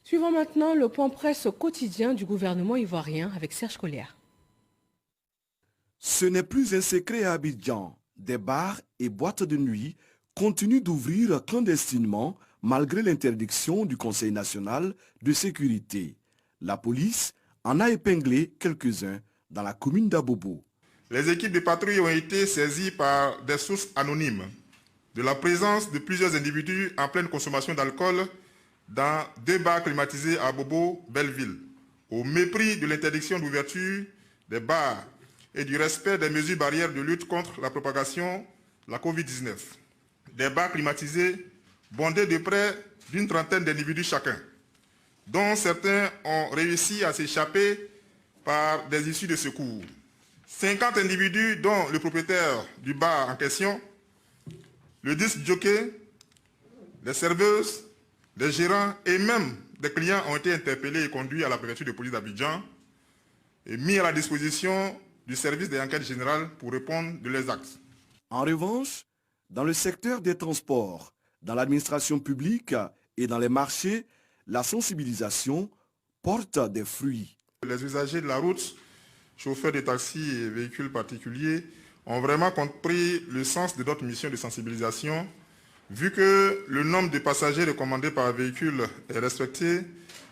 Suivons maintenant le point presse quotidien du gouvernement ivoirien avec Serge Collière. Ce n'est plus un secret à Abidjan. Des bars et boîtes de nuit continuent d'ouvrir clandestinement malgré l'interdiction du Conseil national de sécurité. La police en a épinglé quelques-uns dans la commune d'Abobo. Les équipes de patrouille ont été saisies par des sources anonymes de la présence de plusieurs individus en pleine consommation d'alcool dans 2 bars climatisés à Bobo, Belleville, au mépris de l'interdiction d'ouverture des bars et du respect des mesures barrières de lutte contre la propagation de la Covid-19. Des bars climatisés bondés de près d'une trentaine d'individus chacun, dont certains ont réussi à s'échapper par des issues de secours. 50 individus, dont le propriétaire du bar en question, le disc jockey, les serveuses, des gérants et même des clients ont été interpellés et conduits à la préfecture de police d'Abidjan et mis à la disposition du service des enquêtes générales pour répondre de leurs actes. En revanche, dans le secteur des transports, dans l'administration publique et dans les marchés, la sensibilisation porte des fruits. Les usagers de la route, chauffeurs de taxis et véhicules particuliers, ont vraiment compris le sens de notre mission de sensibilisation, vu que le nombre de passagers recommandés par véhicule est respecté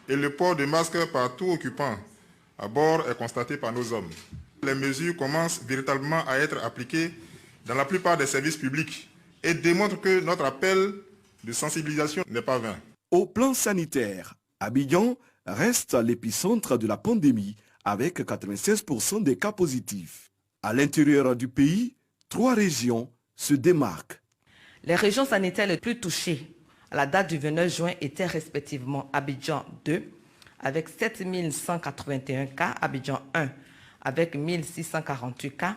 et le port de masque par tout occupant à bord est constaté par nos hommes. Les mesures commencent véritablement à être appliquées dans la plupart des services publics et démontrent que notre appel de sensibilisation n'est pas vain. Au plan sanitaire, Abidjan reste l'épicentre de la pandémie avec 96% des cas positifs. À l'intérieur du pays, 3 régions se démarquent. Les régions sanitaires les plus touchées à la date du 29 juin étaient respectivement Abidjan 2 avec 7181 cas, Abidjan 1 avec 1648 cas,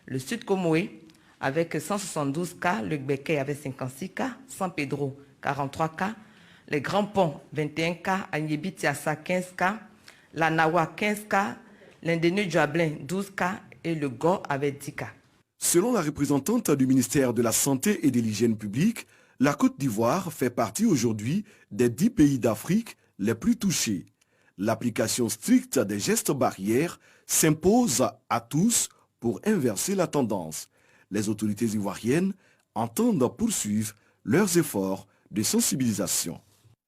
le Sud Comoé avec 172 cas, le Gbeke avec 56 cas, San Pedro 43 cas, les Grands Ponts 21 cas, Agnébi Tiassa 15 cas, la Nawa 15 cas, l'Indénu Djuablin 12 cas et le Go avec 10 cas. Selon la représentante du ministère de la Santé et de l'Hygiène publique, la Côte d'Ivoire fait partie aujourd'hui des 10 pays d'Afrique les plus touchés. L'application stricte des gestes barrières s'impose à tous pour inverser la tendance. Les autorités ivoiriennes entendent poursuivre leurs efforts de sensibilisation.